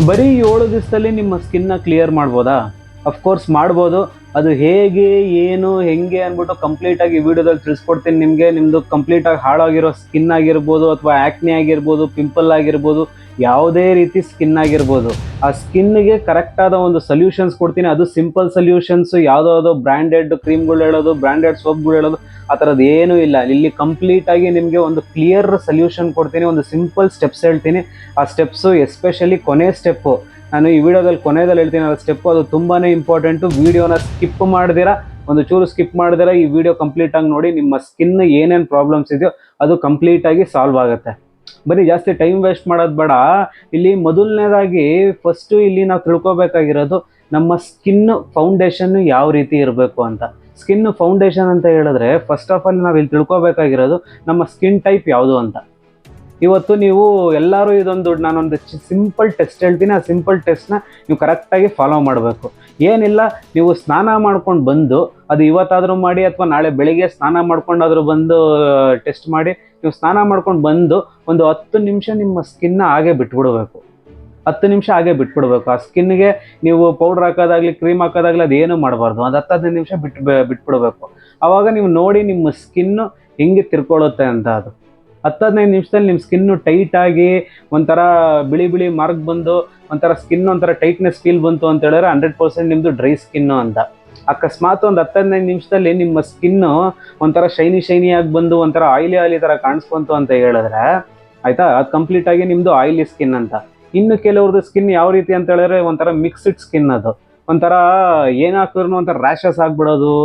ಬರೀ 7 ದಿವಸದಲ್ಲಿ ನಿಮ್ಮ ಸ್ಕಿನ್ನ ಕ್ಲಿಯರ್ ಮಾಡ್ಬೋದಾ? ಅಫ್ಕೋರ್ಸ್ ಮಾಡ್ಬೋದು. ಅದು ಹೇಗೆ, ಏನು, ಹೆಂಗೆ ಅಂದ್ಬಿಟ್ಟು ಕಂಪ್ಲೀಟಾಗಿ ಈ ವಿಡಿಯೋದಲ್ಲಿ ತಿಳಿಸ್ಕೊಡ್ತೀನಿ ನಿಮಗೆ. ನಿಮ್ಮದು ಕಂಪ್ಲೀಟಾಗಿ ಹಾಳಾಗಿರೋ ಸ್ಕಿನ್ ಆಗಿರ್ಬೋದು, ಅಥವಾ ಆ್ಯಕ್ನೆ ಆಗಿರ್ಬೋದು, ಪಿಂಪಲ್ ಆಗಿರ್ಬೋದು, ಯಾವುದೇ ರೀತಿ ಸ್ಕಿನ್ ಆಗಿರ್ಬೋದು, ಆ ಸ್ಕಿನ್ಗೆ ಕರೆಕ್ಟಾದ ಒಂದು ಸೊಲ್ಯೂಷನ್ಸ್ ಕೊಡ್ತೀನಿ. ಅದು ಸಿಂಪಲ್ ಸೊಲ್ಯೂಷನ್ಸು, ಯಾವುದೋ ಬ್ರ್ಯಾಂಡೆಡ್ ಕ್ರೀಮ್ಗಳು ಹೇಳೋದು, ಬ್ರ್ಯಾಂಡೆಡ್ ಸೋಪ್ಗಳು ಹೇಳೋದು, ಆ ಥರದ್ದು ಏನೂ ಇಲ್ಲ. ಇಲ್ಲಿ ಕಂಪ್ಲೀಟಾಗಿ ನಿಮಗೆ ಒಂದು ಕ್ಲಿಯರ್ ಸೊಲ್ಯೂಷನ್ ಕೊಡ್ತೀನಿ. ಒಂದು ಸಿಂಪಲ್ ಸ್ಟೆಪ್ಸ್ ಹೇಳ್ತೀನಿ. ಆ ಸ್ಟೆಪ್ಸು ಎಸ್ಪೆಷಲಿ ಕೊನೆ ಸ್ಟೆಪ್ಪು, ನಾನು ಈ ವಿಡಿಯೋದಲ್ಲಿ ಕೊನೆಯಲ್ಲಿ ಹೇಳ್ತೀನಿ ಆ ಸ್ಟೆಪ್ಪು, ಅದು ತುಂಬಾ ಇಂಪಾರ್ಟೆಂಟು. ವಿಡಿಯೋನ ಸ್ಕಿಪ್ ಮಾಡ್ದಿರಾ, ಒಂದು ಚೂರು ಸ್ಕಿಪ್ ಮಾಡ್ದಿರಾ ಈ ವಿಡಿಯೋ ಕಂಪ್ಲೀಟಾಗಿ ನೋಡಿ. ನಿಮ್ಮ ಸ್ಕಿನ್ ಏನೇನು ಪ್ರಾಬ್ಲಮ್ಸ್ ಇದೆಯೋ ಅದು ಕಂಪ್ಲೀಟಾಗಿ ಸಾಲ್ವ್ ಆಗುತ್ತೆ. ಬರೀ ಜಾಸ್ತಿ ಟೈಮ್ ವೇಸ್ಟ್ ಮಾಡೋದು ಬೇಡ. ಇಲ್ಲಿ ಮೊದಲನೇದಾಗಿ ಫಸ್ಟು ಇಲ್ಲಿ ನಾವು ತಿಳ್ಕೊಬೇಕಾಗಿರೋದು ನಮ್ಮ ಸ್ಕಿನ್ ಫೌಂಡೇಶನ್ನು ಯಾವ ರೀತಿ ಇರಬೇಕು ಅಂತ. ಸ್ಕಿನ್ ಫೌಂಡೇಶನ್ ಅಂತ ಹೇಳಿದ್ರೆ ಫಸ್ಟ್ ಆಫ್ ಆಲ್ ನಾವು ಇಲ್ಲಿ ತಿಳ್ಕೊಬೇಕಾಗಿರೋದು ನಮ್ಮ ಸ್ಕಿನ್ ಟೈಪ್ ಯಾವುದು ಅಂತ. ಇವತ್ತು ನೀವು ಎಲ್ಲರೂ ನಾನೊಂದು ಸಿಂಪಲ್ ಟೆಸ್ಟ್ ಹೇಳ್ತೀನಿ. ಆ ಸಿಂಪಲ್ ಟೆಸ್ಟ್ನ ನೀವು ಕರೆಕ್ಟಾಗಿ ಫಾಲೋ ಮಾಡಬೇಕು. ಏನಿಲ್ಲ, ನೀವು ಸ್ನಾನ ಮಾಡ್ಕೊಂಡು ಬಂದು, ಅದು ಇವತ್ತಾದರೂ ಮಾಡಿ ಅಥವಾ ನಾಳೆ ಬೆಳಿಗ್ಗೆ ಸ್ನಾನ ಮಾಡ್ಕೊಂಡಾದರೂ ಬಂದು ಟೆಸ್ಟ್ ಮಾಡಿ. ನೀವು ಸ್ನಾನ ಮಾಡ್ಕೊಂಡು ಬಂದು ಒಂದು 10 ನಿಮಿಷ ನಿಮ್ಮ ಸ್ಕಿನ್ನ ಹಾಗೆ ಬಿಟ್ಬಿಡ್ಬೇಕು. 10 ನಿಮಿಷ ಹಾಗೆ ಬಿಟ್ಬಿಡ್ಬೇಕು. ಆ ಸ್ಕಿನ್ಗೆ ನೀವು ಪೌಡ್ರ್ ಹಾಕೋದಾಗಲಿ, ಕ್ರೀಮ್ ಹಾಕೋದಾಗಲಿ ಅದೇನು ಮಾಡಬಾರ್ದು. ಒಂದು 10-15 ನಿಮಿಷ ಬಿಟ್ಬಿಡ್ಬೇಕು. ಆವಾಗ ನೀವು ನೋಡಿ ನಿಮ್ಮ ಸ್ಕಿನ್ನು ಹೆಂಗೆ ತಿರ್ಕೊಳ್ಳುತ್ತೆ ಅಂತ. ಅದು 10-15 ನಿಮಿಷದಲ್ಲಿ ನಿಮ್ಮ ಸ್ಕಿನ್ನು ಟೈಟಾಗಿ ಒಂಥರ ಬಿಳಿ ಬಿಳಿ ಮಾರ್ಕ್ ಬಂದು ಒಂಥರ ಸ್ಕಿನ್ ಒಂಥರ ಟೈಟ್ನೆಸ್ ಫೀಲ್ ಬಂತು ಅಂತ ಹೇಳಿದ್ರೆ 100% ನಿಮ್ಮದು ಡ್ರೈ ಸ್ಕಿನ್ನು ಅಂತ. ಅಕಸ್ಮಾತ್ ಒಂದು 10-15 ನಿಮಿಷದಲ್ಲಿ ನಿಮ್ಮ ಸ್ಕಿನ್ನು ಒಂಥರ ಶೈನಿಯಾಗಿ ಬಂದು ಒಂಥರ ಆಯಿಲಿ ಥರ ಕಾಣಿಸ್ಕೊಂತು ಅಂತ ಹೇಳಿದ್ರೆ ಆಯಿತಾ, ಅದು ಕಂಪ್ಲೀಟಾಗಿ ನಿಮ್ಮದು ಆಯಿಲಿ ಸ್ಕಿನ್ ಅಂತ. ಇನ್ನು ಕೆಲವ್ರದ್ದು ಸ್ಕಿನ್ ಯಾವ ರೀತಿ ಅಂತ ಹೇಳಿದ್ರೆ ಒಂಥರ ಮಿಕ್ಸ್ಡ್ ಸ್ಕಿನ್. ಅದು ಒಂಥರ ಏನಾಕಿದ್ರು ಒಂಥರ ರ್ಯಾಷಸ್ ಆಗಿಬಿಡೋದು,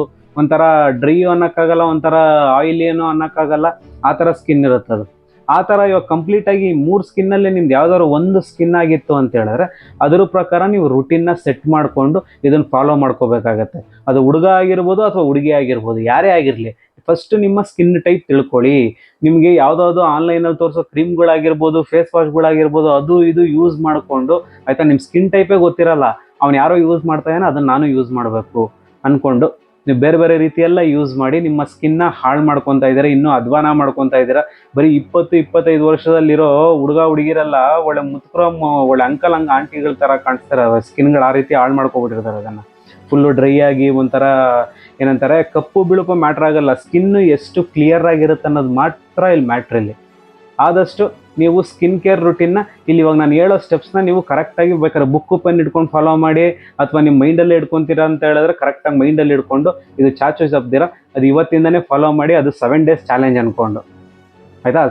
ಒಂಥರ ಡ್ರೈ ಅನ್ನೋಕ್ಕಾಗಲ್ಲ, ಒಂಥರ ಆಯಿಲಿ ಏನೋ ಅನ್ನೋಕ್ಕಾಗಲ್ಲ, ಆ ಥರ ಸ್ಕಿನ್ ಇರುತ್ತೆ ಅದು. ಆ ಥರ ಇವಾಗ ಕಂಪ್ಲೀಟಾಗಿ 3 ಸ್ಕಿನ್ನಲ್ಲಿ ನಿಮ್ದು ಯಾವ್ದಾದ್ರು ಒಂದು ಸ್ಕಿನ್ ಆಗಿತ್ತು ಅಂತ ಹೇಳಿದ್ರೆ ಅದ್ರ ಪ್ರಕಾರ ನೀವು ರುಟೀನ್ನ ಸೆಟ್ ಮಾಡಿಕೊಂಡು ಇದನ್ನು ಫಾಲೋ ಮಾಡ್ಕೋಬೇಕಾಗತ್ತೆ. ಅದು ಹುಡುಗ ಆಗಿರ್ಬೋದು ಅಥವಾ ಹುಡುಗಿ ಆಗಿರ್ಬೋದು, ಯಾರೇ ಆಗಿರಲಿ, ಫಸ್ಟ್ ನಿಮ್ಮ ಸ್ಕಿನ್ ಟೈಪ್ ತಿಳ್ಕೊಳ್ಳಿ. ನಿಮಗೆ ಯಾವುದಾದ್ರು ಆನ್ಲೈನಲ್ಲಿ ತೋರಿಸೋ ಕ್ರೀಮ್ಗಳಾಗಿರ್ಬೋದು, ಫೇಸ್ ವಾಶ್ಗಳಾಗಿರ್ಬೋದು, ಅದು ಇದು ಯೂಸ್ ಮಾಡಿಕೊಂಡು ಆಯಿತಾ, ನಿಮ್ಮ ಸ್ಕಿನ್ ಟೈಪೇ ಗೊತ್ತಿರಲ್ಲ, ಅವ್ನು ಯಾರೋ ಯೂಸ್ ಮಾಡ್ತಾಯಿದ್ದಾನೆ ಅದನ್ನು ನಾನು ಯೂಸ್ ಮಾಡಬೇಕು ಅಂದ್ಕೊಂಡು ನೀವು ಬೇರೆ ಬೇರೆ ರೀತಿಯೆಲ್ಲ ಯೂಸ್ ಮಾಡಿ ನಿಮ್ಮ ಸ್ಕಿನ್ನ ಹಾಳು ಮಾಡ್ಕೊತಾ ಇದ್ದೀರಾ, ಇನ್ನೂ ಅಧ್ವಾನ ಮಾಡ್ಕೊತಾ ಇದ್ದೀರಾ. ಬರೀ 20-25 ವರ್ಷದಲ್ಲಿರೋ ಹುಡುಗ ಹುಡುಗಿರೆಲ್ಲ ಒಳ್ಳೆ ಒಳ್ಳೆ ಅಂಕಲ್ ಆಂಟಿಗಳ ಥರ ಕಾಣಿಸ್ತಾರೆ. ಸ್ಕಿನ್ಗಳು ಆ ರೀತಿ ಹಾಳು ಮಾಡ್ಕೊಬಿಟ್ಟಿರ್ತಾರೆ. ಅದನ್ನು ಫುಲ್ಲು ಡ್ರೈ ಆಗಿ ಒಂಥರ ಏನಂತಾರೆ, ಕಪ್ಪು ಬಿಳುಪು ಮ್ಯಾಟ್ರ್ ಆಗಲ್ಲ, ಸ್ಕಿನ್ನು ಎಷ್ಟು ಕ್ಲಿಯರ್ ಆಗಿರುತ್ತೆ ಅನ್ನೋದು ಮಾತ್ರ ಇಲ್ಲಿ ಮ್ಯಾಟ್ರಲ್ಲಿ. ಆದಷ್ಟು ನೀವು ಸ್ಕಿನ್ ಕೇರ್ ರುಟೀನ್ನ ಇಲ್ಲಿ ಇವಾಗ ನಾನು ಹೇಳೋ ಸ್ಟೆಪ್ಸ್ನ ನೀವು ಕರೆಕ್ಟಾಗಿ ಬೇಕಾದ್ರೆ ಬುಕ್ಕು ಪೆನ್ ಇಟ್ಕೊಂಡು ಫಾಲೋ ಮಾಡಿ, ಅಥವಾ ನಿಮ್ಮ ಮೈಂಡಲ್ಲೇ ಇಟ್ಕೊತೀರಾ ಅಂತ ಹೇಳಿದ್ರೆ ಕರೆಕ್ಟಾಗಿ ಮೈಂಡಲ್ಲಿ ಇಟ್ಕೊಂಡು ಇದು ಚಾಚು ತಪ್ಪದಿರ ಅದು ಇವತ್ತಿಂದನೇ ಫಾಲೋ ಮಾಡಿ. ಅದು 7 ಡೇಸ್ ಚಾಲೆಂಜ್ ಅಂದ್ಕೊಂಡು ಆಯಿತಾ,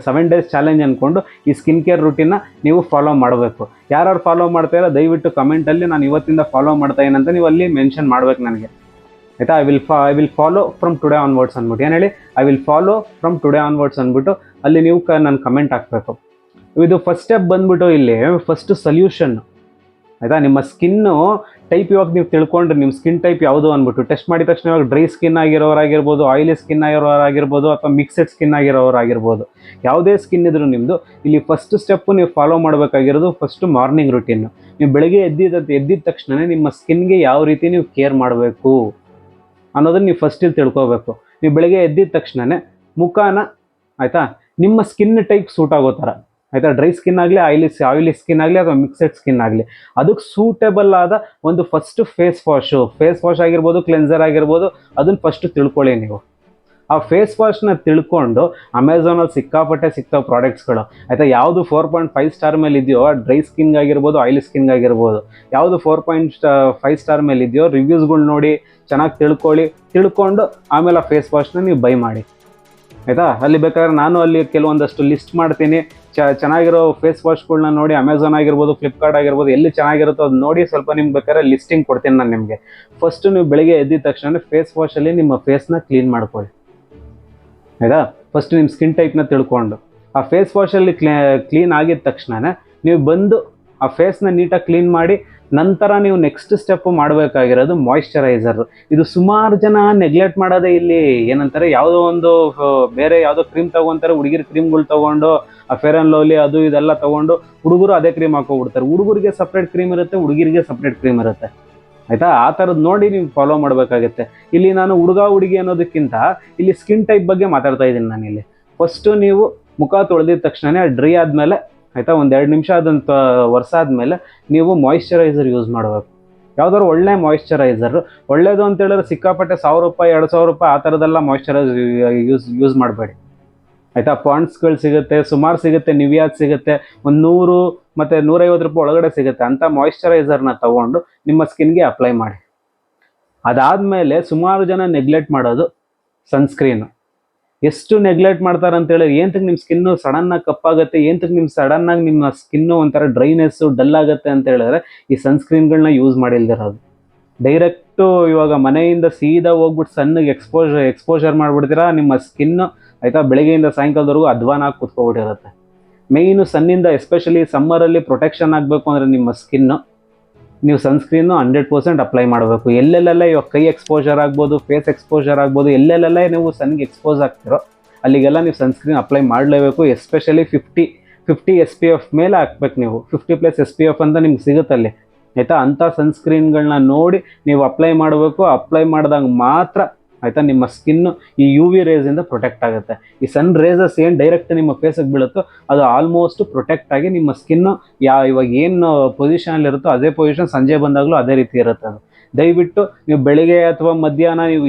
7 ಡೇಸ್ ಚಾಲೆಂಜ್ ಅಂದ್ಕೊಂಡು ಈ ಸ್ಕಿನ್ ಕೇರ್ ರುಟೀನ್ನ ನೀವು ಫಾಲೋ ಮಾಡಬೇಕು. ಯಾರು ಫಾಲೋ ಮಾಡ್ತಾಯಿಲ್ಲ ದಯವಿಟ್ಟು ಕಮೆಂಟಲ್ಲಿ ನಾನು ಇವತ್ತಿಂದ ಫಾಲೋ ಮಾಡ್ತಾಯಿದ್ದೀನಿ ಅಂತ ನೀವು ಅಲ್ಲಿ ಮೆನ್ಷನ್ ಮಾಡ್ಬೇಕು ನನಗೆ, ಆಯಿತಾ. I will follow from today onwards ಅಂದ್ಬಿಟ್ಟು ಏನು ಹೇಳಿ, I will follow from today onwards ಅಂದ್ಬಿಟ್ಟು ಅಲ್ಲಿ ನೀವು ನಾನು ಕಮೆಂಟ್ ಹಾಕಬೇಕು. ಇದು ಫಸ್ಟ್ ಸ್ಟೆಪ್ ಬಂದ್ಬಿಟ್ಟು ಇಲ್ಲಿ ಫಸ್ಟ್ ಸೊಲ್ಯೂಷನ್ ಆಯಿತಾ. ನಿಮ್ಮ ಸ್ಕಿನ್ನು ಟೈಪ್ ಇವಾಗ ನೀವು ತಿಳ್ಕೊಂಡ್ರೆ ನಿಮ್ಮ ಸ್ಕಿನ್ ಟೈಪ್ ಯಾವುದು ಅಂದ್ಬಿಟ್ಟು ಟೆಸ್ಟ್ ಮಾಡಿದ ತಕ್ಷಣ ಇವಾಗ ಡ್ರೈ ಸ್ಕಿನ್ ಆಗಿರೋರಾಗಿರ್ಬೋದು, ಆಯಿಲಿ ಸ್ಕಿನ್ ಆಗಿರೋರಾಗಿರ್ಬೋದು, ಅಥವಾ ಮಿಕ್ಸೆಡ್ ಸ್ಕಿನ್ ಆಗಿರೋರಾಗಿರ್ಬೋದು, ಯಾವುದೇ ಸ್ಕಿನ್ ಇದ್ರೂ ನಿಮ್ಮದು ಇಲ್ಲಿ ಫಸ್ಟ್ ಸ್ಟೆಪ್ಪು ನೀವು ಫಾಲೋ ಮಾಡಬೇಕಾಗಿರೋದು ಫಸ್ಟು ಮಾರ್ನಿಂಗ್ ರುಟೀನು. ನೀವು ಬೆಳಗ್ಗೆ ಎದ್ದಿದ ತಕ್ಷಣ ನಿಮ್ಮ ಸ್ಕಿನ್ಗೆ ಯಾವ ರೀತಿ ನೀವು ಕೇರ್ ಮಾಡಬೇಕು ಅನ್ನೋದನ್ನು ನೀವು ಫಸ್ಟ್ ಇಲ್ಲಿ ತಿಳ್ಕೊಬೇಕು. ನೀವು ಬೆಳಗ್ಗೆ ಎದ್ದಿದ ತಕ್ಷಣ ಮುಖಾನ ಆಯಿತಾ ನಿಮ್ಮ ಸ್ಕಿನ್ ಟೈಪ್ ಸೂಟ್ ಆಗೋ ಥರ ಆಯಿತಾ, ಡ್ರೈ ಸ್ಕಿನ್ ಆಗಲಿ, ಆಯಿಲಿ ಸ್ಕಿನ್ ಆಗಲಿ, ಅಥವಾ ಮಿಕ್ಸೆಡ್ ಸ್ಕಿನ್ ಆಗಲಿ, ಅದಕ್ಕೆ ಸೂಟೇಬಲ್ ಆದ ಒಂದು ಫಸ್ಟ್ ಫೇಸ್ ವಾಶ್ ಆಗಿರ್ಬೋದು, ಕ್ಲೆನ್ಸರ್ ಆಗಿರ್ಬೋದು, ಅದನ್ನು ಫಸ್ಟು ತಿಳ್ಕೊಳ್ಳಿ ನೀವು. ಆ ಫೇಸ್ ವಾಶ್ನ ತಿಳ್ಕೊಂಡು ಅಮೆಝಾನಲ್ಲಿ ಸಿಕ್ಕಾಪಟ್ಟೆ ಸಿಗ್ತಾವೆ ಪ್ರಾಡಕ್ಟ್ಸ್ಗಳು ಆಯಿತಾ. ಯಾವುದು 4.5 ಸ್ಟಾರ್ ಮೇಲೆ ಇದೆಯೋ ಡ್ರೈ ಸ್ಕಿನ್ ಆಗಿರ್ಬೋದು, ಆಯಿಲಿ ಸ್ಕಿನ್ ಆಗಿರ್ಬೋದು, ಯಾವುದು 4.5 ಸ್ಟಾರ್ ಮೇಲೆ ಇದೆಯೋ ರಿವ್ಯೂಸ್ಗಳು ನೋಡಿ ಚೆನ್ನಾಗಿ ತಿಳ್ಕೊಂಡು ಆಮೇಲೆ ಆ ಫೇಸ್ ವಾಶ್ನ ನೀವು ಬೈ ಮಾಡಿ ಆಯಿತಾ. ಅಲ್ಲಿ ಬೇಕಾದ್ರೆ ನಾನು ಅಲ್ಲಿ ಕೆಲವೊಂದಷ್ಟು ಲಿಸ್ಟ್ ಮಾಡ್ತೀನಿ. ಚೆನ್ನಾಗಿರೋ ಫೇಸ್ ವಾಶ್ಗಳನ್ನ ನೋಡಿ ಅಮೆಝಾನ್ ಆಗಿರ್ಬೋದು, ಫ್ಲಿಪ್ಕಾರ್ಟ್ ಆಗಿರ್ಬೋದು, ಎಲ್ಲಿ ಚೆನ್ನಾಗಿರುತ್ತೋ ಅದು ನೋಡಿ ಸ್ವಲ್ಪ ನಿಮ್ಗೆ ಬೇಕಾದ್ರೆ ಲಿಸ್ಟಿಂಗ್ ಕೊಡ್ತೀನಿ ನಾನು ನಿಮಗೆ. ಫಸ್ಟು ನೀವು ಬೆಳಗ್ಗೆ ಎದ್ದಿದ ತಕ್ಷಣ ಫೇಸ್ ವಾಶಲ್ಲಿ ನಿಮ್ಮ ಫೇಸ್ನ ಕ್ಲೀನ್ ಮಾಡ್ಕೊಳ್ಳಿ ಆಯಿತಾ. ಫಸ್ಟ್ ನಿಮ್ಮ ಸ್ಕಿನ್ ಟೈಪ್ನ ತಿಳ್ಕೊಂಡು ಆ ಫೇಸ್ ವಾಶಲ್ಲಿ ಕ್ಲೀನ್ ಆಗಿದ ತಕ್ಷಣ ನೀವು ಬಂದು ಆ ಫೇಸ್ನ ನೀಟಾಗಿ ಕ್ಲೀನ್ ಮಾಡಿ ನಂತರ ನೀವು ನೆಕ್ಸ್ಟ್ ಸ್ಟೆಪ್ಪು ಮಾಡಬೇಕಾಗಿರೋದು ಮಾಯಿಶ್ಚರೈಸರ್. ಇದು ಸುಮಾರು ಜನ ನೆಗ್ಲೆಕ್ಟ್ ಮಾಡೋದೇ. ಇಲ್ಲಿ ಏನಂತಾರೆ, ಯಾವುದೋ ಒಂದು ಬೇರೆ ಯಾವುದೋ ಕ್ರೀಮ್ ತೊಗೊತಾರೆ, ಹುಡುಗಿರ ಕ್ರೀಮ್ಗಳು ತೊಗೊಂಡು ಆ ಫೇರ್ ಆ್ಯಂಡ್ ಲವ್ಲಿ ಅದು ಇದೆಲ್ಲ ತೊಗೊಂಡು ಹುಡುಗರು ಅದೇ ಕ್ರೀಮ್ ಹಾಕೋಬಿಡ್ತಾರೆ. ಹುಡುಗರಿಗೆ ಸಪ್ರೇಟ್ ಕ್ರೀಮ್ ಇರುತ್ತೆ, ಹುಡುಗಿರಿಗೆ ಸಪ್ರೇಟ್ ಕ್ರೀಮ್ ಇರುತ್ತೆ ಆಯಿತಾ. ಆ ಥರದ್ದು ನೋಡಿ ನೀವು ಫಾಲೋ ಮಾಡಬೇಕಾಗುತ್ತೆ. ಇಲ್ಲಿ ನಾನು ಹುಡುಗಿ ಅನ್ನೋದಕ್ಕಿಂತ ಇಲ್ಲಿ ಸ್ಕಿನ್ ಟೈಪ್ ಬಗ್ಗೆ ಮಾತಾಡ್ತಾ ಇದ್ದೀನಿ ನಾನು ಇಲ್ಲಿ. ಫಸ್ಟು ನೀವು ಮುಖ ತೊಳೆದಿದ ತಕ್ಷಣ ಡ್ರೈ ಆದಮೇಲೆ ಆಯಿತಾ. ಒಂದು 2 ನಿಮಿಷ ಅದನ್ನು ಒರೆಸಾದ್ಮೇಲೆ ನೀವು ಮಾಯಿಶ್ಚರೈಸರ್ ಯೂಸ್ ಮಾಡಬೇಕು. ಯಾವ್ದಾದ್ರು ಒಳ್ಳೆ ಮಾಯಿಶ್ಚರೈಸರ್, ಒಳ್ಳೇದು ಅಂತ ಹೇಳಿದ್ರೆ ಸಿಕ್ಕಾಪಟ್ಟೆ 1000 ರೂಪಾಯಿ 2000 ರೂಪಾಯಿ ಆ ಥರದ್ದೆಲ್ಲ ಮಾಯಿಶ್ಚರೈಸರ್ ಯೂಸ್ ಮಾಡಬೇಡಿ ಆಯಿತಾ. ಪಾಂಡ್ಸ್ಗಳು ಸಿಗುತ್ತೆ, ಸುಮಾರು ಸಿಗುತ್ತೆ, ನಿವಿಯಾದ್ ಸಿಗುತ್ತೆ, ಒಂದು 100 ಮತ್ತು 150 ರೂಪಾಯಿ ಒಳಗಡೆ ಸಿಗುತ್ತೆ. ಅಂಥ ಮಾಯಿಶ್ಚರೈಸರ್ನ ತೊಗೊಂಡು ನಿಮ್ಮ ಸ್ಕಿನ್ಗೆ ಅಪ್ಲೈ ಮಾಡಿ. ಅದಾದಮೇಲೆ ಸುಮಾರು ಜನ ನೆಗ್ಲೆಕ್ಟ್ ಮಾಡೋದು ಸನ್ಸ್ಕ್ರೀನು. ಎಷ್ಟು ನೆಗ್ಲೆಕ್ಟ್ ಮಾಡ್ತಾರೆ ಅಂತೇಳಿ, ಏಂತಕ್ಕೆ ನಿಮ್ಮ ಸ್ಕಿನ್ನು ಸಡನ್ನಾಗಿ ಕಪ್ಪಾಗುತ್ತೆ, ಏಂತಕ್ಕೆ ಸಡನ್ನಾಗಿ ನಿಮ್ಮ ಸ್ಕಿನ್ನು ಒಂಥರ ಡ್ರೈನೆಸ್ಸು ಡಲ್ ಆಗುತ್ತೆ ಅಂತ ಹೇಳಿದ್ರೆ ಈ ಸನ್ಸ್ಕ್ರೀನ್ಗಳನ್ನ ಯೂಸ್ ಮಾಡಿಲ್ದಿರೋದು. ಡೈರೆಕ್ಟು ಇವಾಗ ಮನೆಯಿಂದ ಸೀದಾ ಹೋಗ್ಬಿಟ್ಟು ಸನ್ನಿಗೆ ಎಕ್ಸ್ಪೋಜರ್ ಮಾಡಿಬಿಡ್ತೀರಾ, ನಿಮ್ಮ ಸ್ಕಿನ್ನು ಆಯಿತಾ ಬೆಳಗ್ಗೆಯಿಂದ ಸಾಯಂಕಾಲದವರೆಗೂ ಅಧ್ವಾನ ಆಗಿ ಕುತ್ಕೊಬಿಟ್ಟಿರುತ್ತೆ. ಮೇಯ್ನು ಸನ್ನಿಂದ ಎಸ್ಪೆಷಲಿ ಸಮ್ಮರಲ್ಲಿ ಪ್ರೊಟೆಕ್ಷನ್ ಆಗಬೇಕು ಅಂದರೆ ನಿಮ್ಮ ಸ್ಕಿನ್ನು ನೀವು ಸನ್ಸ್ಕ್ರೀನು 100% ಅಪ್ಲೈ ಮಾಡಬೇಕು. ಎಲ್ಲೆಲ್ಲೆಲ್ಲ ಇವಾಗ ಕೈ ಎಕ್ಸ್ಪೋಜರ್ ಆಗ್ಬೋದು, ಫೇಸ್ ಎಕ್ಸ್ಪೋಜರ್ ಆಗ್ಬೋದು, ಎಲ್ಲೆಲ್ಲೆಲ್ಲ ನೀವು ಸನ್ಗೆ ಎಕ್ಸ್ಪೋಸ್ ಆಗ್ತಿರೋ ಅಲ್ಲಿಗೆಲ್ಲ ನೀವು ಸನ್ಸ್ಕ್ರೀನ್ ಅಪ್ಲೈ ಮಾಡಲೇಬೇಕು. ಎಸ್ಪೆಷಲಿ 50 SPF ಮೇಲೆ ಹಾಕ್ಬೇಕು ನೀವು. 50+ SPF ಅಂತ ನಿಮ್ಗೆ ಸಿಗುತ್ತಲ್ಲಿ ಆಯಿತಾ. ಅಂಥ ಸನ್ಸ್ಕ್ರೀನ್ಗಳನ್ನ ನೋಡಿ ನೀವು ಅಪ್ಲೈ ಮಾಡಬೇಕು. ಅಪ್ಲೈ ಮಾಡಿದಾಗ ಮಾತ್ರ ಆಯಿತಾ ನಿಮ್ಮ ಸ್ಕಿನ್ನು ಈ UV ರೇಸಿಂದ ಪ್ರೊಟೆಕ್ಟ್ ಆಗುತ್ತೆ. ಈ ಸನ್ ರೇಸಸ್ ಏನು ಡೈರೆಕ್ಟ್ ನಿಮ್ಮ ಫೇಸಿಗೆ ಬೀಳುತ್ತೋ ಅದು ಆಲ್ಮೋಸ್ಟ್ ಪ್ರೊಟೆಕ್ಟ್ ಆಗಿ ನಿಮ್ಮ ಸ್ಕಿನ್ನು ಇವಾಗ ಏನು ಪೊಸಿಷನಲ್ಲಿರುತ್ತೋ ಅದೇ ಪೊಸಿಷನ್ ಸಂಜೆ ಬಂದಾಗಲೂ ಅದೇ ರೀತಿ ಇರುತ್ತೆ. ಅದು ದಯವಿಟ್ಟು ನೀವು ಬೆಳಿಗ್ಗೆ ಅಥವಾ ಮಧ್ಯಾಹ್ನ ನೀವು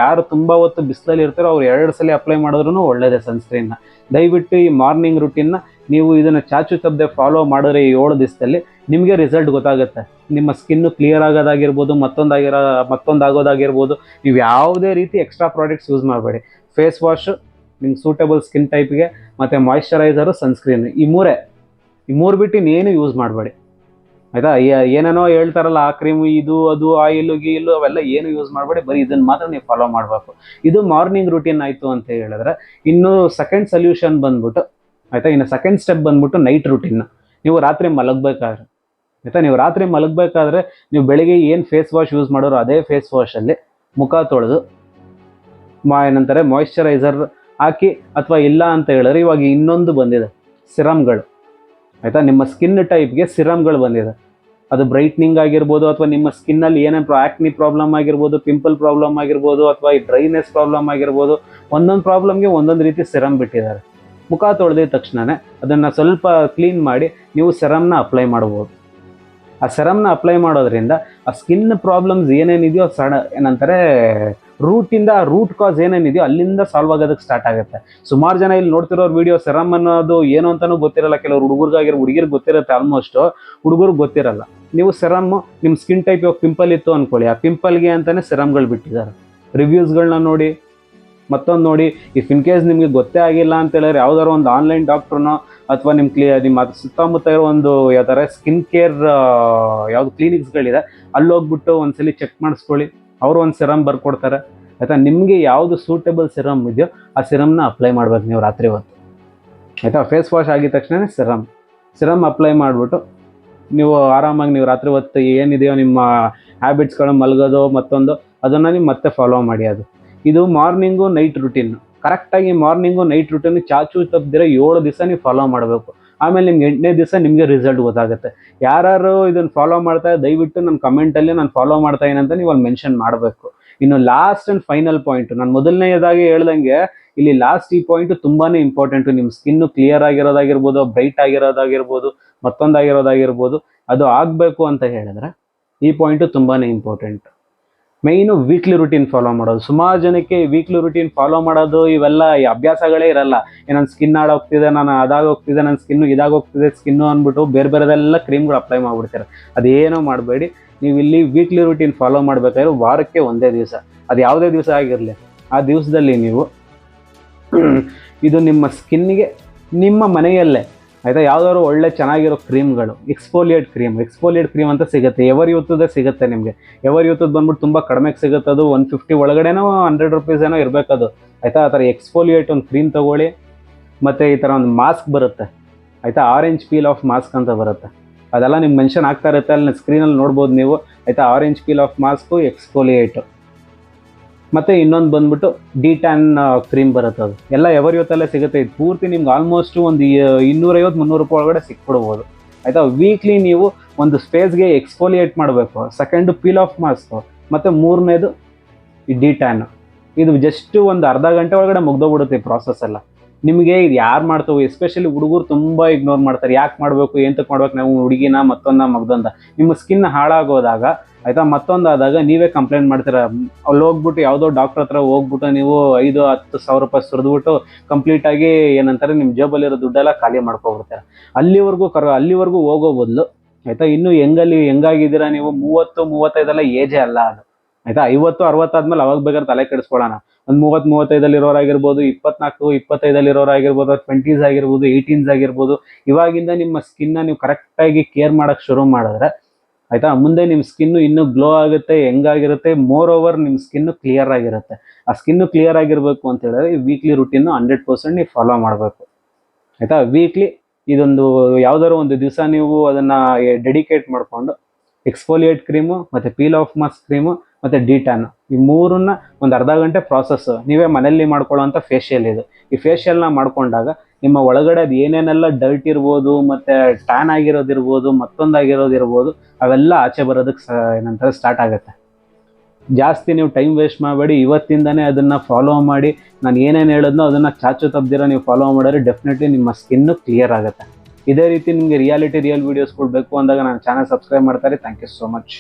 ಯಾರು ತುಂಬ ಹೊತ್ತು ಬಿಸಿಲಲ್ಲಿ ಇರ್ತಾರೋ ಅವ್ರು 2 ಸಲ ಅಪ್ಲೈ ಮಾಡಿದ್ರೂ ಒಳ್ಳೆಯದೇ ಸನ್ಸ್ಕ್ರೀನ್ನ. ದಯವಿಟ್ಟು ಈ ಮಾರ್ನಿಂಗ್ ರೂಟೀನ್ನ ನೀವು ಇದನ್ನು ಚಾಚು ತಪ್ಪದೆ ಫಾಲೋ ಮಾಡಿದ್ರೆ ಈ 7 ದಿವಸದಲ್ಲಿ ನಿಮಗೆ ರಿಸಲ್ಟ್ ಗೊತ್ತಾಗುತ್ತೆ. ನಿಮ್ಮ ಸ್ಕಿನ್ನು ಕ್ಲಿಯರ್ ಆಗೋದಾಗಿರ್ಬೋದು, ಮತ್ತೊಂದಾಗೋದಾಗಿರ್ಬೋದು. ನೀವು ಯಾವುದೇ ರೀತಿ ಎಕ್ಸ್ಟ್ರಾ ಪ್ರಾಡಕ್ಟ್ಸ್ ಯೂಸ್ ಮಾಡಬೇಡಿ. ಫೇಸ್ ವಾಶು ನಿಮ್ಗೆ ಸೂಟೇಬಲ್ ಸ್ಕಿನ್ ಟೈಪ್ಗೆ, ಮತ್ತು ಮಾಯಿಶ್ಚರೈಸರು, ಸನ್ಸ್ಕ್ರೀನ್, ಈ ಮೂರು ಬಿಟ್ಟು ಇನ್ನೇನು ಯೂಸ್ ಮಾಡಬೇಡಿ ಆಯಿತಾ. ಏನೇನೋ ಹೇಳ್ತಾರಲ್ಲ ಆ ಕ್ರೀಮು ಇದು ಅದು ಆಯಿಲು ಗೀಲು ಅವೆಲ್ಲ ಏನು ಯೂಸ್ ಮಾಡಬೇಡಿ. ಬರೀ ಇದನ್ನು ಮಾತ್ರ ನೀವು ಫಾಲೋ ಮಾಡಬೇಕು. ಇದು ಮಾರ್ನಿಂಗ್ ರೂಟೀನ್ ಆಯಿತು ಅಂತ ಹೇಳಿದ್ರೆ, ಇನ್ನು ಸೆಕೆಂಡ್ ಸೊಲ್ಯೂಷನ್ ಬಂದ್ಬಿಟ್ಟು ಆಯಿತಾ, ಇನ್ನು ಸೆಕೆಂಡ್ ಸ್ಟೆಪ್ ಬಂದ್ಬಿಟ್ಟು ನೈಟ್ ರೂಟೀನ್. ನೀವು ರಾತ್ರಿ ಮಲಗಬೇಕಾದ್ರೆ ಆಯಿತಾ, ನೀವು ಬೆಳಿಗ್ಗೆ ಏನು ಫೇಸ್ ವಾಶ್ ಯೂಸ್ ಮಾಡೋರು ಅದೇ ಫೇಸ್ ವಾಶಲ್ಲಿ ಮುಖ ತೊಳೆದು ಏನಂತಾರೆ ಮಾಯಿಶ್ಚರೈಸರ್ ಹಾಕಿ, ಅಥವಾ ಇಲ್ಲ ಅಂತ ಹೇಳಿದ್ರೆ ಇವಾಗ ಇನ್ನೊಂದು ಬಂದಿದೆ ಸಿರಮ್ಗಳು ಆಯಿತಾ. ನಿಮ್ಮ ಸ್ಕಿನ್ ಟೈಪ್ಗೆ ಸಿರಮ್ಗಳು ಬಂದಿದೆ. ಅದು ಬ್ರೈಟ್ನಿಂಗ್ ಆಗಿರ್ಬೋದು, ಅಥವಾ ನಿಮ್ಮ ಸ್ಕಿನ್ನಲ್ಲಿ ಏನೇನು ಆ್ಯಕ್ನಿ ಪ್ರಾಬ್ಲಮ್ ಆಗಿರ್ಬೋದು, ಪಿಂಪಲ್ ಪ್ರಾಬ್ಲಮ್ ಆಗಿರ್ಬೋದು, ಅಥವಾ ಈ ಡ್ರೈನೆಸ್ ಪ್ರಾಬ್ಲಮ್ ಆಗಿರ್ಬೋದು, ಒಂದೊಂದು ಪ್ರಾಬ್ಲಮ್ಗೆ ಒಂದೊಂದು ರೀತಿ ಸಿರಮ್ ಬಿಟ್ಟಿದ್ದಾರೆ. ಮುಖ ತೊಳೆದಿದ ತಕ್ಷಣವೇ ಅದನ್ನು ಸ್ವಲ್ಪ ಕ್ಲೀನ್ ಮಾಡಿ ನೀವು ಸೆರಮ್ನ ಅಪ್ಲೈ ಮಾಡ್ಬೋದು. ಆ ಸೆರಮ್ನ ಅಪ್ಲೈ ಮಾಡೋದ್ರಿಂದ ಆ ಸ್ಕಿನ್ ಪ್ರಾಬ್ಲಮ್ಸ್ ಏನೇನಿದೆಯೋ ಏನಂತಾರೆ ರೂಟ್ ಕಾಸ್ ಏನೇನಿದೆಯೋ ಅಲ್ಲಿಂದ ಸಾಲ್ವ್ ಆಗೋದಕ್ಕೆ ಸ್ಟಾರ್ಟ್ ಆಗುತ್ತೆ. ಸುಮಾರು ಜನ ಇಲ್ಲಿ ನೋಡ್ತಿರೋರು ವಿಡಿಯೋ ಸೆರಮ್ ಅನ್ನೋದು ಏನು ಅಂತಲೂ ಗೊತ್ತಿರಲ್ಲ. ಕೆಲವರು ಹುಡುಗಿರಿಗೆ ಗೊತ್ತಿರುತ್ತೆ, ಆಲ್ಮೋಸ್ಟು ಹುಡುಗರಿಗೆ ಗೊತ್ತಿರಲ್ಲ. ನೀವು ಸೆರಮ್ಮು ನಿಮ್ಮ ಸ್ಕಿನ್ ಟೈಪ್ ಇವಾಗ ಪಿಂಪಲ್ ಇತ್ತು ಅಂದ್ಕೊಳ್ಳಿ, ಆ ಪಿಂಪಲ್ಗೆ ಅಂತಲೇ ಸೆರಮ್ಗಳು ಬಿಟ್ಟಿದ್ದಾರೆ. ರಿವ್ಯೂಸ್ಗಳನ್ನ ನೋಡಿ, ಮತ್ತೊಂದು ನೋಡಿ. ಇಫ್ ಇನ್ ಕೇಸ್ ನಿಮಗೆ ಗೊತ್ತೇ ಆಗಿಲ್ಲ ಅಂತ ಹೇಳಿದ್ರೆ ಯಾವ್ದಾದ್ರು ಒಂದು ಆನ್ಲೈನ್ ಡಾಕ್ಟ್ರನೋ ಅಥವಾ ನಿಮ್ಮ ಸುತ್ತಮುತ್ತ ಇರೋ ಒಂದು ಯಾವ್ದಾರ ಸ್ಕಿನ್ ಕೇರ್ ಯಾವ್ದು ಕ್ಲಿನಿಕ್ಸ್ಗಳಿದೆ ಅಲ್ಲಿ ಹೋಗ್ಬಿಟ್ಟು ಒಂದ್ಸಲಿ ಚೆಕ್ ಮಾಡಿಸ್ಕೊಳ್ಳಿ. ಅವರು ಒಂದು ಸಿರಮ್ ಬರ್ಕೊಡ್ತಾರೆ ಆಯಿತಾ. ನಿಮಗೆ ಯಾವುದು ಸೂಟೇಬಲ್ ಸಿರಮ್ ಇದೆಯೋ ಆ ಸಿರಮ್ನ ಅಪ್ಲೈ ಮಾಡ್ಬೇಕು ನೀವು ರಾತ್ರಿ ಹೊತ್ತು ಆಯಿತಾ. ಫೇಸ್ ವಾಶ್ ಆಗಿದ ತಕ್ಷಣ ಸಿರಮ್ ಅಪ್ಲೈ ಮಾಡಿಬಿಟ್ಟು ನೀವು ಆರಾಮಾಗಿ ನೀವು ರಾತ್ರಿ ಹೊತ್ತು ಏನಿದೆಯೋ ನಿಮ್ಮ ಹ್ಯಾಬಿಟ್ಸ್ಗಳು ಮಲಗೋದು ಮತ್ತೊಂದು ಅದನ್ನು ನೀವು ಮತ್ತೆ ಫಾಲೋ ಮಾಡಿ. ಇದು ಮಾರ್ನಿಂಗು ನೈಟ್ ರುಟೀನ್. ಕರೆಕ್ಟಾಗಿ ಮಾರ್ನಿಂಗು ನೈಟ್ ರುಟೀನ್ ಚಾಚು ತಪ್ಪದಿರೋ 7 ದಿವಸ ನೀವು ಫಾಲೋ ಮಾಡಬೇಕು. ಆಮೇಲೆ ನಿಮ್ಗೆ 8ನೇ ದಿವಸ ನಿಮಗೆ ರಿಸಲ್ಟ್ ಗೊತ್ತಾಗುತ್ತೆ. ಯಾರು ಇದನ್ನು ಫಾಲೋ ಮಾಡ್ತಾರೆ ದಯವಿಟ್ಟು ನನ್ನ ಕಮೆಂಟಲ್ಲಿ ನಾನು ಫಾಲೋ ಮಾಡ್ತಾ ಇದ್ದೀನಿ ಅಂತ ನೀವು ಅಲ್ಲಿ ಮೆನ್ಷನ್ ಮಾಡಬೇಕು. ಇನ್ನು ಲಾಸ್ಟ್ ಆ್ಯಂಡ್ ಫೈನಲ್ ಪಾಯಿಂಟು, ನಾನು ಮೊದಲನೇದಾಗಿ ಹೇಳ್ದಂಗೆ ಇಲ್ಲಿ ಲಾಸ್ಟ್ ಈ ಪಾಯಿಂಟು ತುಂಬಾ ಇಂಪಾರ್ಟೆಂಟು. ನಿಮ್ಮ ಸ್ಕಿನ್ನು ಕ್ಲಿಯರ್ ಆಗಿರೋದಾಗಿರ್ಬೋದು, ಬ್ರೈಟ್ ಆಗಿರೋದಾಗಿರ್ಬೋದು, ಮತ್ತೊಂದಾಗಿರೋದಾಗಿರ್ಬೋದು, ಅದು ಆಗಬೇಕು ಅಂತ ಹೇಳಿದ್ರೆ ಈ ಪಾಯಿಂಟು ತುಂಬಾ ಇಂಪಾರ್ಟೆಂಟ್. ಮೇಯ್ನು ವೀಕ್ಲಿ ರುಟೀನ್ ಫಾಲೋ ಮಾಡೋದು. ಸುಮಾರು ಜನಕ್ಕೆ ವೀಕ್ಲಿ ರುಟೀನ್ ಫಾಲೋ ಮಾಡೋದು ಇವೆಲ್ಲ ಈ ಅಭ್ಯಾಸಗಳೇ ಇರಲ್ಲ. ನನ್ನ ಸ್ಕಿನ್ ಹಾಳಾಗ್ತಿದೆ, ನಾನು ಅದಾಗೋಗ್ತಿದೆ, ನನ್ನ ಸ್ಕಿನ್ನು ಇದಾಗೋಗ್ತಿದೆ ಸ್ಕಿನ್ನು ಅಂದ್ಬಿಟ್ಟು ಬೇರೆದೆಲ್ಲ ಕ್ರೀಮ್ಗಳು ಅಪ್ಲೈ ಮಾಡಿಬಿಡ್ತಾರೆ. ಅದೇನೋ ಮಾಡಬೇಡಿ. ನೀವು ಇಲ್ಲಿ ವೀಕ್ಲಿ ರುಟೀನ್ ಫಾಲೋ ಮಾಡಬೇಕಾದ್ರೆ ವಾರಕ್ಕೆ ಒಂದೇ ದಿವಸ, ಅದು ಯಾವುದೇ ದಿವಸ ಆಗಿರಲಿ, ಆ ದಿವಸದಲ್ಲಿ ನೀವು ಇದು ನಿಮ್ಮ ಸ್ಕಿನ್ನಿಗೆ ನಿಮ್ಮ ಮನೆಯಲ್ಲೇ ಆಯಿತಾ ಯಾವ್ದಾದ್ರು ಒಳ್ಳೆ ಚೆನ್ನಾಗಿರೋ ಕ್ರೀಮ್ಗಳು, ಎಕ್ಸ್ಫೋಲಿಯೇಟ್ ಕ್ರೀಮ್ ಅಂತ ಸಿಗುತ್ತೆ. ಎವರ್ ಯೂತ್ದೇ ಸಿಗುತ್ತೆ ನಿಮಗೆ. ಎವರ್ ಯೂತದ್ದು ಬಂದ್ಬಿಟ್ಟು ತುಂಬ ಕಡಿಮೆಗೆ ಸಿಗುತ್ತೆ. ಅದು 150 ಒಳಗಡೆನೋ 100 ರೂಪೀಸ್ ಏನೋ ಇರಬೇಕದು ಆಯಿತಾ. ಆ ಥರ ಎಕ್ಸ್ಫೋಲಿಯೇಟ್ ಒಂದು ಕ್ರೀಮ್ ತೊಗೊಳ್ಳಿ. ಮತ್ತು ಈ ಥರ ಒಂದು ಮಾಸ್ಕ್ ಬರುತ್ತೆ ಆಯಿತಾ, ಆರೆಂಜ್ ಪೀಲ್ ಆಫ್ ಮಾಸ್ಕ್ ಅಂತ ಬರುತ್ತೆ. ಅದೆಲ್ಲ ನಿಮ್ಗೆ ಮೆನ್ಷನ್ ಆಗ್ತಾ ಇರುತ್ತೆ, ಅಲ್ಲಿ ಸ್ಕ್ರೀನಲ್ಲಿ ನೋಡ್ಬೋದು ನೀವು ಆಯಿತಾ. ಆರೆಂಜ್ ಪೀಲ್ ಆಫ್ ಮಾಸ್ಕು, ಎಕ್ಸ್ಫೋಲಿಯೇಟು, ಮತ್ತು ಇನ್ನೊಂದು ಬಂದ್ಬಿಟ್ಟು ಡಿ-ಟ್ಯಾನ್ ಕ್ರೀಮ್ ಬರುತ್ತೆ. ಅದು ಎಲ್ಲ ಎವರ್ ಯೂತಲ್ಲೇ ಸಿಗುತ್ತೆ. ಇದು ಪೂರ್ತಿ ನಿಮ್ಗೆ ಆಲ್ಮೋಸ್ಟ್ ಒಂದು 250-300 ರೂಪಾಯಿ ಒಳಗಡೆ ಸಿಕ್ಬಿಡ್ಬೋದು ಆಯಿತಾ. ವೀಕ್ಲಿ ನೀವು ಒಂದು ಸ್ಪೇಸ್ಗೆ ಎಕ್ಸ್ಫೋಲಿಯೇಟ್ ಮಾಡಬೇಕು. ಸೆಕೆಂಡು ಪೀಲ್ ಆಫ್ ಮಾಸ್ಕು, ಮತ್ತು 3ನೇದು ಈ ಡಿ-ಟ್ಯಾನ್. ಇದು ಜಸ್ಟ್ ಒಂದು ಅರ್ಧ ಗಂಟೆ ಒಳಗಡೆ ಮುಗ್ದೋಗ್ಬಿಡುತ್ತೆ ಈ ಪ್ರಾಸೆಸ್ ಎಲ್ಲ ನಿಮಗೆ ಇದು ಯಾರು ಮಾಡ್ತವೆ, ಎಸ್ಪೆಷಲಿ ಹುಡುಗರು ತುಂಬ ಇಗ್ನೋರ್ ಮಾಡ್ತಾರೆ. ಯಾಕೆ ಮಾಡಬೇಕು, ಎಂತಕ್ಕೆ ಮಾಡ್ಬೇಕು, ನಾವು ಹುಡುಗಿನ ಮತ್ತೊಂದ ಮಗ್ದೊಂದ. ನಿಮ್ಮ ಸ್ಕಿನ್ ಹಾಳಾಗೋದಾಗ ಆಯಿತಾ, ಮತ್ತೊಂದಾದಾಗ ನೀವೇ ಕಂಪ್ಲೇಂಟ್ ಮಾಡ್ತೀರಾ. ಅಲ್ಲಿ ಹೋಗ್ಬಿಟ್ಟು ಯಾವುದೋ ಡಾಕ್ಟ್ರ್ ಹತ್ರ ಹೋಗ್ಬಿಟ್ಟು ನೀವು 5-10 ಸಾವಿರ ರೂಪಾಯಿ ಸುರಿದ್ಬಿಟ್ಟು ಕಂಪ್ಲೀಟಾಗಿ ಏನಂತಾರೆ ನಿಮ್ಮ ಜೇಬಲ್ಲಿರೋ ದುಡ್ಡೆಲ್ಲ ಖಾಲಿ ಮಾಡ್ಕೊಬಿಡ್ತಾರೆ. ಅಲ್ಲಿವರೆಗೂ ಹೋಗೋ ಬದಲು ಆಯಿತಾ, ಇನ್ನೂ ಹೆಂಗಾಗಿದ್ದೀರಾ ನೀವು, 30-35 ಏಜೇ ಅಲ್ಲ ಅದು ಆಯಿತಾ. 50-60 ಆದ್ಮೇಲೆ ಅವಾಗ ಬೇಕಾದ್ರೆ ತಲೆ ಕೆಡಿಸ್ಕೊಳ್ಳೋಣ. ಒಂದು 30-35 24-25 ಆಗಿರ್ಬೋದು, 20s ಆಗಿರ್ಬೋದು, 18s ಆಗಿರ್ಬೋದು. ಇವಾಗಿಂದ ನಿಮ್ಮ ಸ್ಕಿನ್ನ ನೀವು ಕರೆಕ್ಟಾಗಿ ಕೇರ್ ಮಾಡೋಕ್ಕೆ ಶುರು ಮಾಡಿದ್ರೆ ಆಯಿತಾ, ಮುಂದೆ ನಿಮ್ಮ ಸ್ಕಿನ್ನು ಇನ್ನೂ ಗ್ಲೋ ಆಗುತ್ತೆ, ಹೆಂಗಾಗಿರುತ್ತೆ. ಮೋರ್ ಓವರ್ ನಿಮ್ಮ ಸ್ಕಿನ್ನು ಕ್ಲಿಯರ್ ಆಗಿರುತ್ತೆ. ಆ ಸ್ಕಿನ್ನು ಕ್ಲಿಯರ್ ಆಗಿರಬೇಕು ಅಂತ ಹೇಳಿದ್ರೆ ಈ ವೀಕ್ಲಿ ರುಟೀನು 100% ನೀವು ಫಾಲೋ ಮಾಡಬೇಕು ಆಯಿತಾ. ವೀಕ್ಲಿ ಇದೊಂದು ಯಾವ್ದಾದ್ರು ಒಂದು ದಿವಸ ನೀವು ಅದನ್ನು ಡೆಡಿಕೇಟ್ ಮಾಡಿಕೊಂಡು ಎಕ್ಸ್ಫೋಲಿಯೇಟ್ ಕ್ರೀಮು ಮತ್ತು ಪೀಲ್ ಆಫ್ ಮಾಸ್ಕ್ ಕ್ರೀಮು ಮತ್ತು ಡಿಟ್ಯಾನ್, ಈ ಮೂರನ್ನ ಒಂದು ಅರ್ಧ ಗಂಟೆ ಪ್ರಾಸೆಸ್ಸು ನೀವೇ ಮನೆಯಲ್ಲಿ ಮಾಡ್ಕೊಳ್ಳೋಂಥ ಫೇಶಿಯಲ್ ಇದು. ಈ ಫೇಶಿಯಲ್ನ ಮಾಡ್ಕೊಂಡಾಗ ನಿಮ್ಮ ಒಳಗಡೆ ಅದು ಏನೇನೆಲ್ಲ ಡರ್ಟ್ ಇರ್ಬೋದು, ಮತ್ತು ಟ್ಯಾನ್ ಆಗಿರೋದಿರ್ಬೋದು, ಮತ್ತೊಂದಾಗಿರೋದಿರ್ಬೋದು, ಅವೆಲ್ಲ ಆಚೆ ಬರೋದಕ್ಕೆ ಏನಂತಾರೆ ಸ್ಟಾರ್ಟ್ ಆಗುತ್ತೆ. ಜಾಸ್ತಿ ನೀವು ಟೈಮ್ ವೇಸ್ಟ್ ಮಾಡಬೇಡಿ, ಇವತ್ತಿಂದನೇ ಅದನ್ನು ಫಾಲೋ ಮಾಡಿ. ನಾನು ಏನೇನು ಹೇಳಿದ್ನೋ ಅದನ್ನು ಚಾಚು ತಪ್ಪದಿರ ನೀವು ಫಾಲೋ ಮಾಡಿದ್ರೆ ಡೆಫಿನೆಟ್ಲಿ ನಿಮ್ಮ ಸ್ಕಿನ್ನು ಕ್ಲಿಯರ್ ಆಗುತ್ತೆ. ಇದೇ ರೀತಿ ನಿಮಗೆ ರಿಯಲ್ ವೀಡಿಯೋಸ್ಗಳು ಬೇಕು ಅಂದಾಗ ನನ್ನ ಚಾನಲ್ ಸಬ್ಸ್ಕ್ರೈಬ್ ಮಾಡ್ತಾರೆ. Thank you so much.